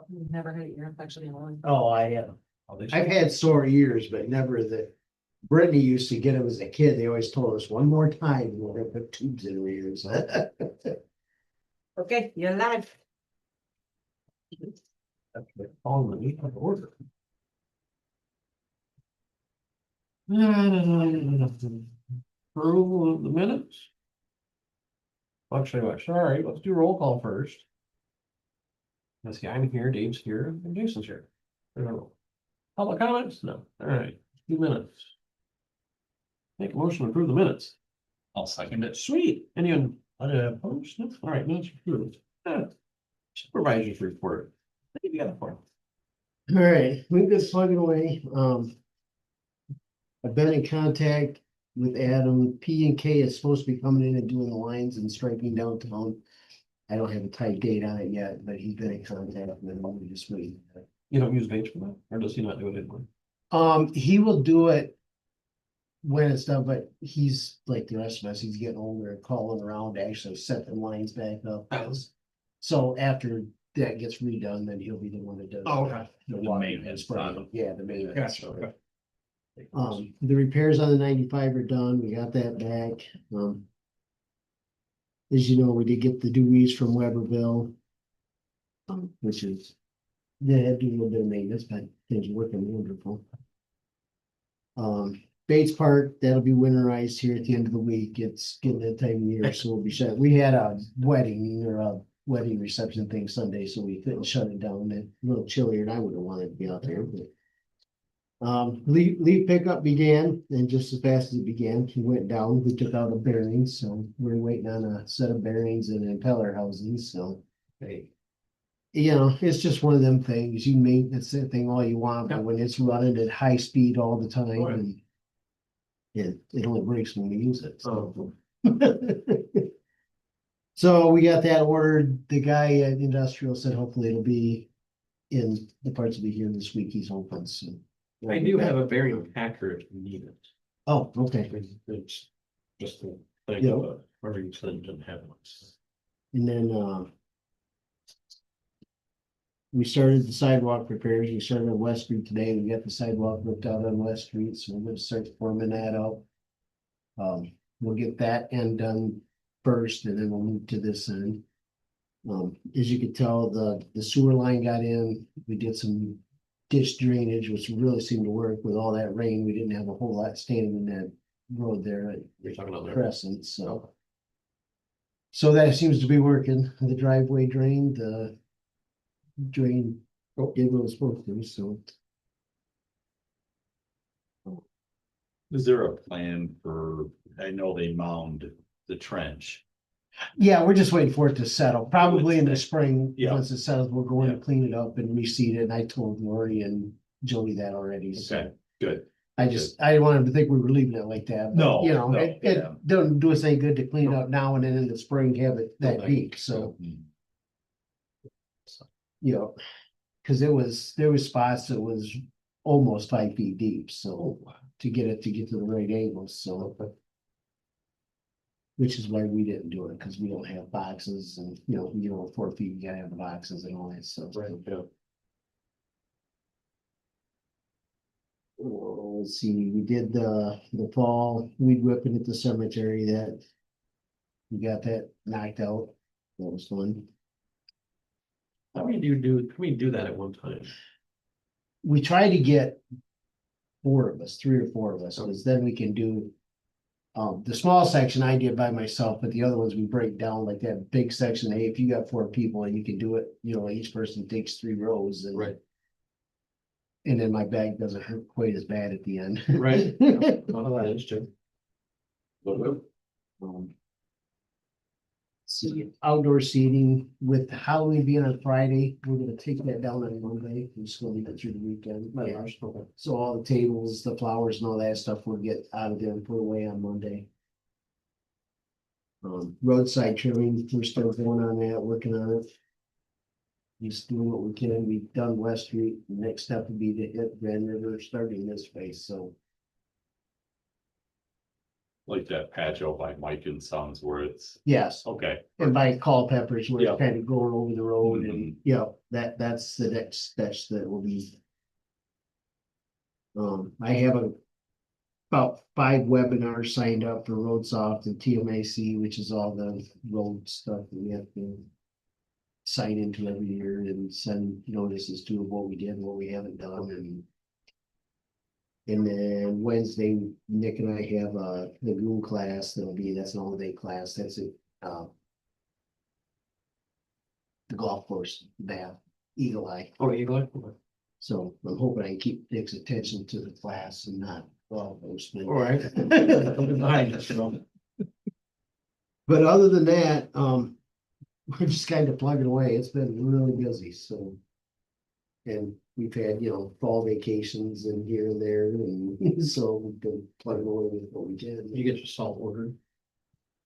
You've never had ear infection in one. Oh, I have. Oh, they I've had sore ears, but never the. Brittany used to get them as a kid. They always told us one more time, we're gonna put tubes in her ears. Okay, you're live. Following the meeting order. Approval of the minutes. Actually, sorry, let's do roll call first. Let's see, I'm here, Dave's here, and Jason's here. I don't know. Public comments? No. All right, 2 minutes. Make a motion to approve the minutes. I'll second it. Sweet. Anyone opposed? No? All right, minutes approved. Supervisor's report. What do you got for? All right, we've been plugging away. I've been in contact with Adam. P&K is supposed to be coming in and doing the lines and striking downtown. I don't have a tight date on it yet, but he's been in contact with them. I'm just waiting. You don't use Bates for that, or does he not do it anymore? He will do it when it's done, but he's like the rest of us, he's getting older and calling around to actually set the lines back up. So after that gets redone, then he'll be the one that does. Oh, okay. The The water maintenance spray. on it. Yeah, the maintenance. Gotcha, okay. The repairs on the 95 are done. We got that back. As you know, we did get the Dewey's from Weberville. Which is, they had to do a little bit of maintenance, but things are working wonderful. Bates Park, that'll be winterized here at the end of the week. It's getting that time of year, so we'll be shut. We had a wedding or a wedding reception thing Sunday, so we couldn't shut it down. A little chillier and I would have wanted to be out there, but. Leaf pickup began, and just as fast as it began, he went down. We took out a bearing, so we're waiting on a set of bearings and impeller housings, so. Hey, You know, it's just one of them things. You maintenance that thing all you want, but when it's running at high speed all the time Right. and. It only breaks when we use it, so. So we got that ordered. The guy at Industrial said hopefully it'll be in the parts will be here this week. He's hoping, so. I do have a bearing packer if you need it. Oh, okay. It's just a thing, Yeah. whoever you said didn't have one. And then, we started the sidewalk repairs. We started on West Street today. We got the sidewalk ripped out on West Street, so we're gonna start forming that out. We'll get that end done first, and then we'll move to this end. As you could tell, the sewer line got in. We did some ditch drainage, which really seemed to work with all that rain. We didn't have a whole lot standing in that road there at You're talking about there. Crescent, so. So that seems to be working. The driveway drained, the drain did what it was supposed to, so. Is there a plan for, I know they mound the trench. Yeah, we're just waiting for it to settle. Probably in the spring, Yeah. once it settles, we're going to Yeah. clean it up and reseed it. And I told Lori and Jody that already, so. Okay, good. I didn't want them to think we were leaving it like that. but, No, You know, no, it yeah. doesn't do us any good to clean it up now and then in the spring have it that No, deep, so, Mm. you know. Cause there was spots that was almost 5 feet deep, so to get to the right angle, so. Which is why we didn't do it, cause we don't have boxes and, 4 feet, you gotta have the boxes and all that stuff. Right, yeah. Oh, let's see, we did the fall weed whipping at the cemetery that. We got that knocked out. That was fun. How many do we do that at one time? We try to get 3 or 4 of us, because then we can do. The small section I did by myself, but the other ones we break down like that big section. Hey, if you got 4 people and you can do it, each person takes 3 rows and. Right. And then my bag doesn't hurt quite as bad at the end. Right. Oh, that is true. See, outdoor seating with Halloween being on Friday, we're gonna take that down on Monday. We're just gonna leave it through the weekend. So all the tables, the flowers and all that stuff will get out of there and put away on Monday. Roadside trimming, we're still going on that, working on it. Just doing what we can. We've done West Street. The next step would be to hit Grand River starting this way, so. Like that patch out by Mike and Sons where it's, Yes, okay. and by Culpepper's where Yeah. it's kind of going over the road and, Mhm. yeah, that's the next steps that will be. I have about 5 webinars signed up for RoadSoft and TMAC, which is all the road stuff that we have to sign into every year and send notices to of what we did, what we haven't done, and then Wednesday, Nick and I have a lagoon class that's an all-day class, that's it, the golf course, bath, Eagle Eye. Oh, Eagle. So I'm hoping I can keep Nick's attention to the class and not golf course. All right. Behind us, you know. But other than that, we're just kind of plugging away. It's been really busy, so. And we've had, fall vacations and here and there, and so we've been plugging away with what we can. You get your salt ordered.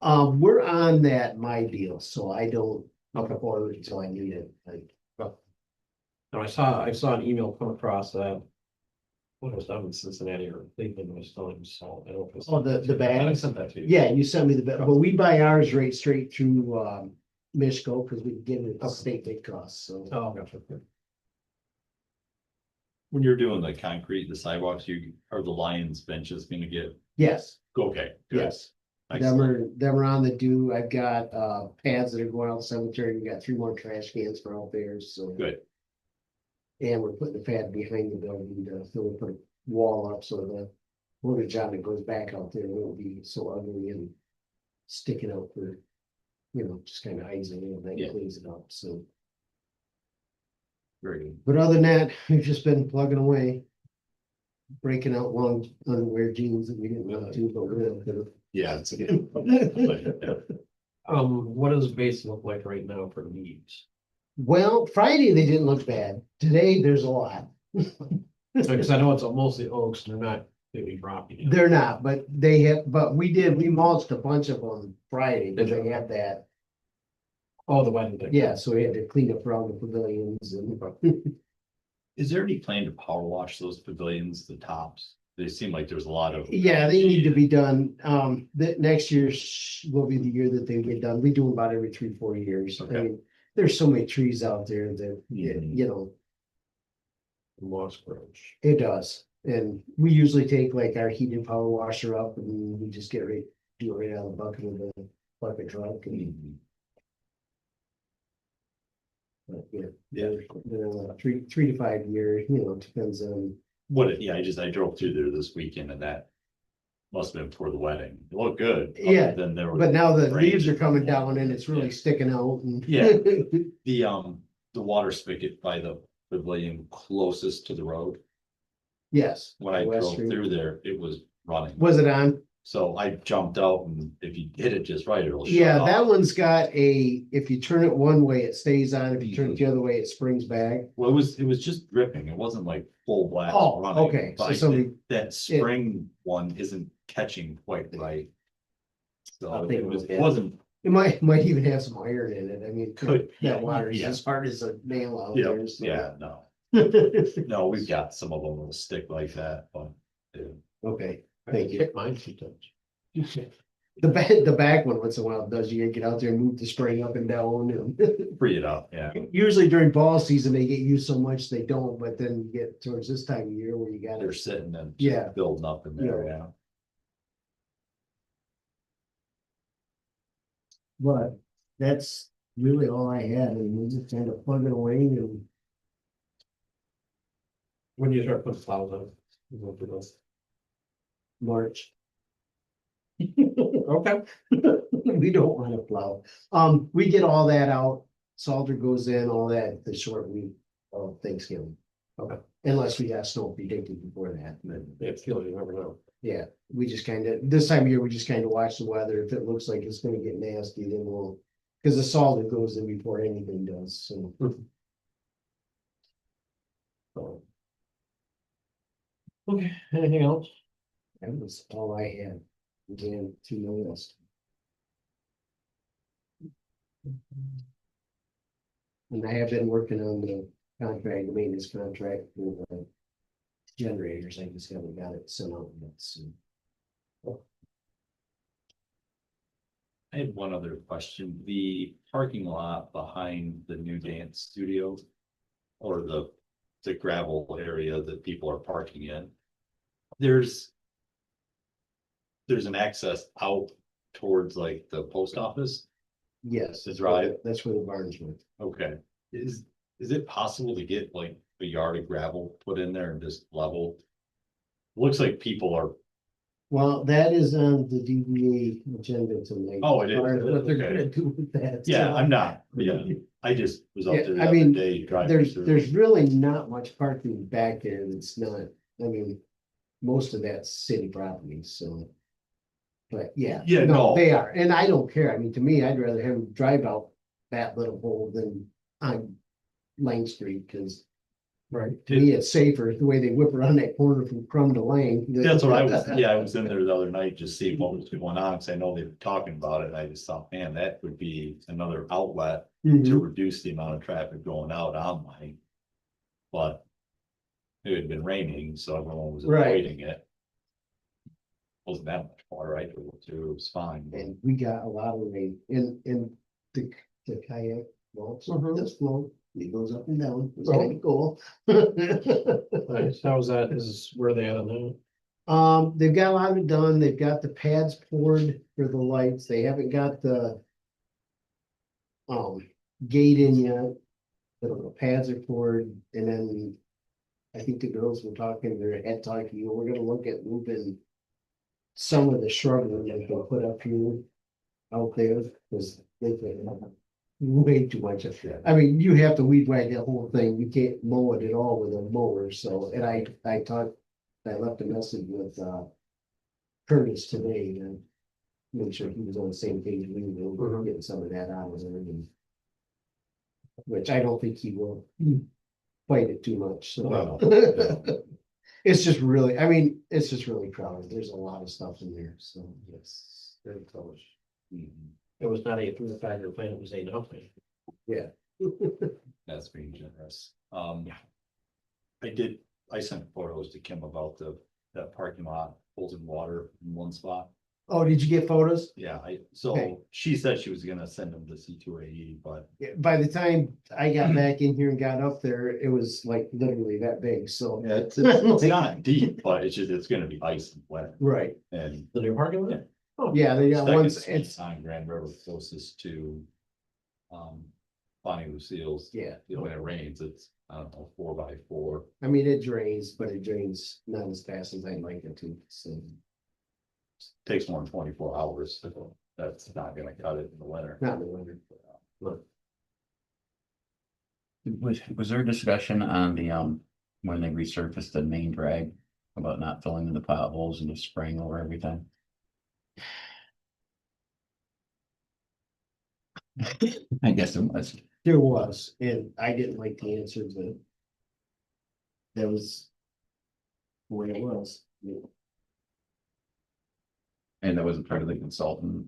We're on that my deal, so I don't Okay. order it until I need it, like. And I saw an email come across that. What was that in Cincinnati or Cleveland was selling salt. I don't know if it's. Oh, the I bags? sent that to you. Yeah, you sent me but we buy ours right straight through, Mishko, because we get it at state bid costs, so. Oh, gotcha. When you're doing the concrete, the sidewalks, you, are the Lions benches gonna get, Yes, okay, good. yes. Them Excellent. are on the do. I've got pads that are going out the cemetery. We got 3 more trash cans for out there, so. Good. And we're putting the pad behind the building so we put a wall up so the water jon that goes back out there won't be so ugly and sticking out for, just kind of hides it and then Yeah. cleans it up, so. Very good. But other than that, we've just been plugging away. Breaking out long underwear jeans that we didn't want to, but we're. Yeah, it's good. What does base look like right now for leaves? Well, Friday they didn't look bad. Today there's a lot. Because I know it's mostly oaks, and they're not really dropping. They're not, but we mulched a bunch of them Friday, because they had that. Oh, the wedding thing. Yeah, so we had to clean up around the pavilions and. Is there any plan to power wash those pavilions, the tops? They seem like there's a lot of. Yeah, they need to be done. That next year will be the year that they get done. We do them about every 3-4 years. I Okay. mean, there's so many trees out there that, Mhm. Moss grows. It does. And we usually take like our heated power washer up and we just do it right out of the bucket of the bucket truck and. Mhm. But, yeah, Yeah. they're 3 to 5 years, it depends on. Yeah, I drove through there this weekend and that must have been for the wedding. It looked good. Yeah, Then there was. But now the Range leaves are of coming them. down and it's really Yeah. sticking out and. Yeah. The water spigot by the pavilion closest to the road, Yes. when I West drove Street. through there, it was running. Was it on? So I jumped out and if you hit it just right, it'll shut Yeah, that off. one's got if you turn it one way, it stays on. If you turn it the other way, it springs back. Well, it was just dripping. It wasn't like full blast Oh, running. okay. So But somebody, that spring one isn't catching quite right. I So think it was, it it was- wasn't, it might even have some iron in it. I mean, Could, yeah, that water is yeah. as hard as a nail out yeah, there. so. yeah, no, no, we've got some of them will stick like that, but. yeah. Okay, I thank you. kicked mine 2 times. The back one once in a while does, you get out there and move the spray up and down and. Free it up, yeah. Usually during ball season, they get used so much they don't, but then you get towards this time of year where you got They're it. sitting and Yeah. just building up in there, yeah. But that's really all I had, and we just kind of plugging away and. When do you start putting plows on? You go through those. March. Okay. We don't want to plow. We get all that out. Salter goes in, all that, the short week of Thanksgiving. Okay. Unless we got snow predicted before that, but It's feeling, you never know. yeah, we just kind of, this time of year, we just kind of watch the weather. If it looks like it's gonna get nasty, then we'll, because the Salter goes in before anything does, so. So Okay, anything else? that was all I had. Again, to the list. And I have been working on the contract, the maintenance contract for the generators. I just haven't got it sent out yet, so. I had one other question. The parking lot behind the new dance studio. Or the gravel area that people are parking in. There's an access out towards like the post office. Yes, That's right. That's where the barns were. Okay, is it possible to get like a yard of gravel put in there and just level? Looks like people are, Well, that is on the DBA agenda tonight. Oh, it is. What they're Okay. gonna do with that. yeah, so. I'm not, yeah, I just was up Yeah, there the I other mean, day driving There's through. really not much parking back there that's not, I mean, most of that's city property, so. But yeah. Yeah, no. They are, and I don't care. I mean, to me, I'd rather have them drive out that little hole than on Lane Street, because Right. to me, it's safer the way they whip around that corner from Crum to Lane. That's what I was, yeah, I was in there the other night, just seeing what was going on, because I know they were talking about it, and I just thought, man, that would be another outlet to Mhm. reduce the amount of traffic going out online. But it had been raining, so everyone was Right. avoiding it. Wasn't that much more, right? It was fine. And we got a lot of rain in the kayak vaults, this float, it goes up and down, it's kind of cool. Nice. How's that? Is where they at on that? They've got a lot of it done, they've got the pads poured for the lights, they haven't got the gate in yet. But the pads are poured, and then I think the girls were talking, they're at talking, we're gonna look at moving some of the shrubbery that they put up here out there, because they have way too much of that. I mean, you have to weed whack that whole thing, you can't mow it at all with a mower, so, and I left a message with Curtis today, and make sure he was on the same page we were, getting some of that out of there, and which I don't think he will fight it too much, so. No. It's just really, I mean, it's just really crowded. There's a lot of stuff in there, so yes, very close. It was not a 3 or 5 year plan, it was a no plan. Yeah. That's being generous. Yeah. I sent photos to Kim about that parking lot holding water in one spot. Oh, did you get photos? Yeah, Okay. so she said she was gonna send them to C2AE, but Yeah, by the time I got back in here and got up there, it was like literally that big, so. yeah, it's not deep, but it's gonna be ice and wet. Right, And The new parking lot? Yeah. Oh, yeah, they got second once, speed it's, on Grand River closest to Bonnie Lucille's. yeah, When it rains, it's, I don't know, 4x4. I mean, it drains, but it drains not as fast as I'd like it to, so. Takes more than 24 hours. So that's not gonna cut it in the winter. Not in the winter. Was there a discussion on the, when they resurfaced the main drag about not filling in the potholes and just spraying over everything? I guess it was. There was, and I didn't like the answer, but that was the way it was. And that wasn't part of the consultant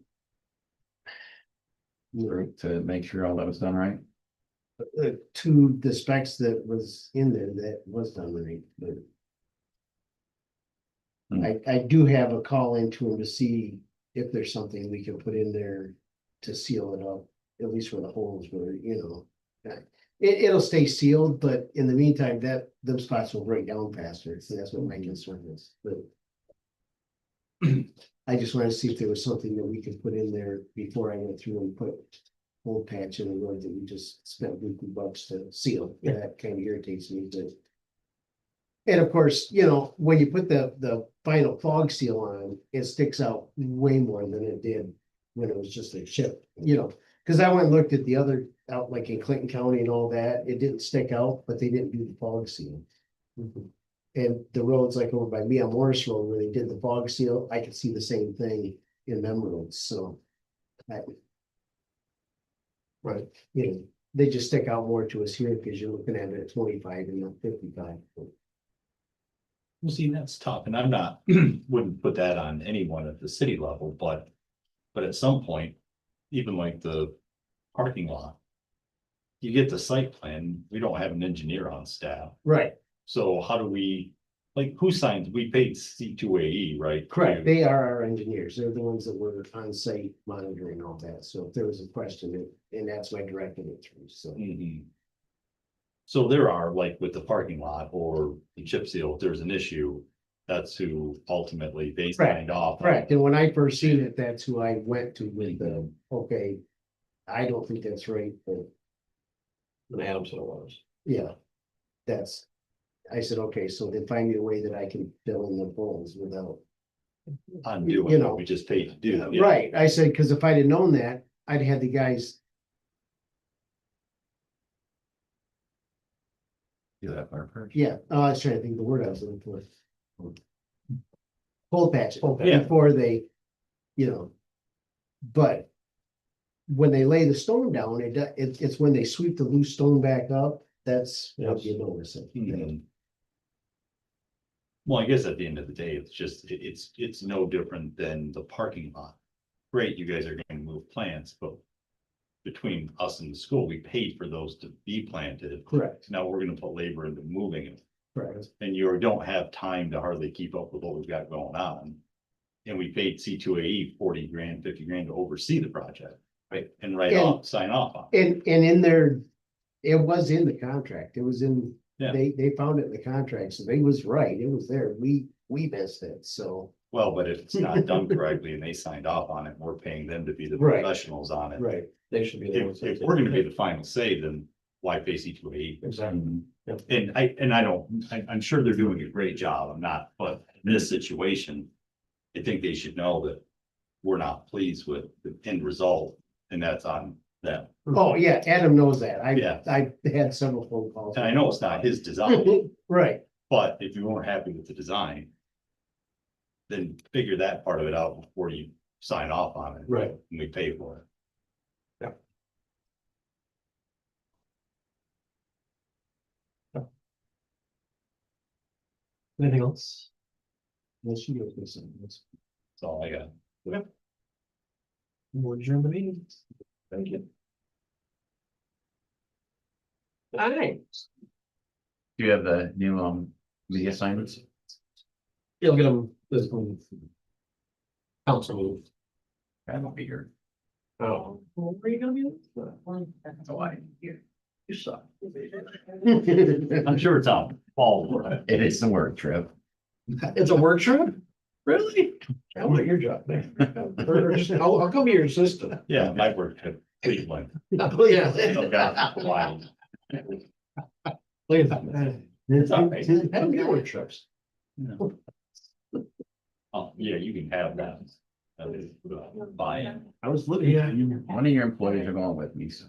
group to make sure all that was done right. To the specs that was in there, that was done right, but. I do have a call into him to see if there's something we can put in there to seal it up, at least where the holes were, it'll stay sealed, but in the meantime, them spots will break down faster, so that's what my concern is, but. I just wanted to see if there was something that we could put in there before I went through and put whole patch in the road that we just spent weekly bucks to seal. Yeah, that kind of irritates me, but. And of course, when you put the final fog seal on, it sticks out way more than it did when it was just a chip, because I went and looked at the other out like in Clinton County and all that, it didn't stick out, but they didn't do the fog seal. And the roads like over by me on Morris Road where they did the fog seal, I could see the same thing in them roads, so. Right, they just stick out more to us here because you're looking at it at 25 and not 55. Well, see, that's tough, and I'm not, wouldn't put that on anyone at the city level, but at some point, even like the parking lot. You get the site plan, we don't have an engineer on staff, Right, so how do we like who signs? We paid C2AE, right? Correct, they are our engineers, they're the ones that were on site monitoring all that, so if there was a question, and that's my directing it through, so. Mhm. So there are, like with the parking lot or the chip seal, if there's an issue, that's who ultimately they Correct, signed off. on. Correct, and when I first seen it, that's who I went to with the, okay, I don't think that's right, but And Adam said it was. yeah. That's, I said, okay, so then find me a way that I can fill in the holes without. Undoing You know. what we just paid to do. Yeah. Right, I said, cause if I'd have known that, I'd had the guys, Do that part first. yeah, I was trying to think of the word I was looking for. Cold patch it Okay. before they, you know. But. When they lay the stone down, it's when they sweep the loose stone back up, that's what Yes. you notice it. Mhm. Well, I guess at the end of the day, it's just, it's no different than the parking lot. Great, you guys are going to move plants, but between us and the school, we paid for those to be planted. Correct, Now we're gonna put labor into moving it, correct, and you don't have time to hardly keep up with what we've got going on. And we paid C2AE 40 grand, 50 grand to oversee the project, right? And write And- off, sign off on it. and in there, it was in the contract, it was in, Yeah. they found it in the contract, so they was right, it was there, we missed it, so. Well, but if it's not done correctly and they signed off on it, we're paying them to be the Right. professionals on it. Right. They should be the ones. If we're gonna be the final say, then why pay C2AE? Exactly. And I'm sure they're doing a great job, I'm not, but in this situation, I think they should know that we're not pleased with the end result, and that's on them. Oh, yeah, Adam knows that, Yeah. I had several phone calls. And I know it's not his design, Right, but if you weren't happy with the design, then figure that part of it out before you sign off on it. Right. And we pay for it. Anything else? well, she goes with something else. That's all I got. We'll adjourn the meeting. Thank you. All right. Do you have the new media assignments? You'll get them this one. Council move. I won't be here. Oh. Where are you gonna be? So you suck. I'm sure it's on fall. It is the work trip. It's a work trip? Really? I want your job, man. Or just- I'll come be your assistant. Yeah, my work at Cleveland. Oh, yeah. Oh, God, wild. Please. It's all right. I don't get work trips. Oh, yeah, you can have that. Buy-in. I was looking at you. One of your employees are going with me, so.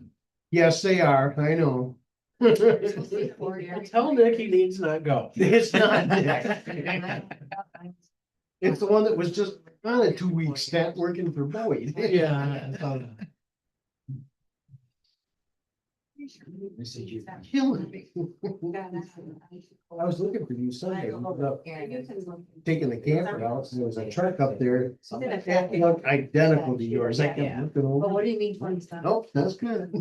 Yes, they are, I know. Tell Nick he needs not go. It's not Nick. It's the one that was just on a 2-week stint working for Bowie. Yeah. I said, you're killing me. I was looking for you Sunday, I looked up, taking the camper out, so there was a truck up there. That looked identical to yours, I kept looking But over. what do you mean twenty seven? Nope, that's good.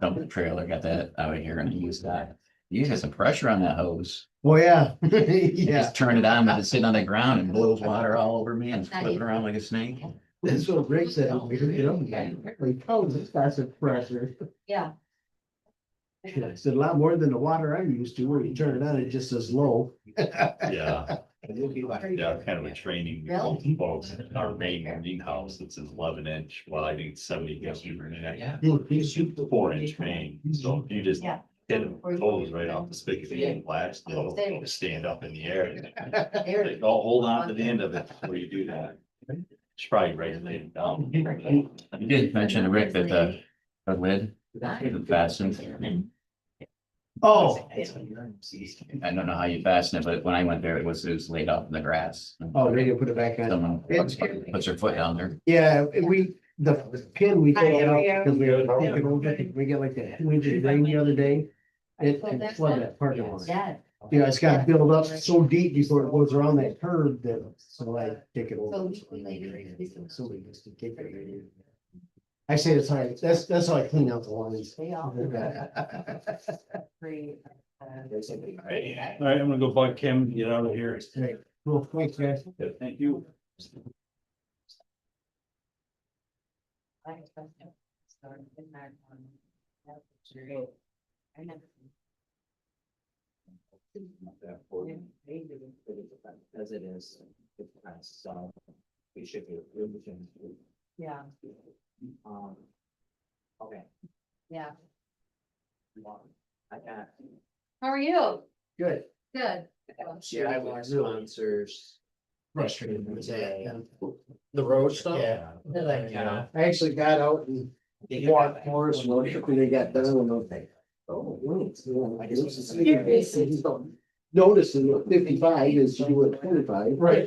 Dump trailer, got that out of here and use that. You got some pressure on that hose. Well, yeah, You yeah, just turn it on, but it's sitting on the ground and blows water all over me and flipping around like a snake. that's what Rick said, we hooked it up again. Like, oh, this guy's a pressure. Yeah. I said, a lot more than the water I'm used to, where you turn it on, it just says low. Yeah, yeah, kind of a training. Really? Folks, our main greenhouse, it's an 11-inch, well, I think 70 gallon per minute. Yeah. 4-inch main, so you just Yeah. hit a hose right off the spigot and blast, it'll stand up in the air. Like, oh, hold on to the end of it before you do that. Should probably write it down. You did mention, Rick, that the lid isn't fastened. Oh, I don't know how you fasten it, but when I went there, it was laid off in the grass. oh, they didn't put it back on. Someone It's- puts their foot down there. Yeah, the pin we pulled out because we were taking over, we get like that 2 inch rain the other day. It can flood that parking lot. Yeah. You know, it's got to build up so deep before it goes around that curve that, so I take it over. Somebody just to take it. I say it's hard, that's how I clean out the lines. All right, I'm gonna go bug Kim and get out of here. Okay, cool, thanks, guys. Thank you. As it is, it's passed, so we should be revision. Yeah, Okay. yeah. I got. How are you? Good. Good. I want sponsors. Frustrated with that. The road stuff? Yeah. Yeah. I actually got out and walked Forest Road after they got done and I was like, oh, wait. I guess. Noticing 55 is you at 25. Right.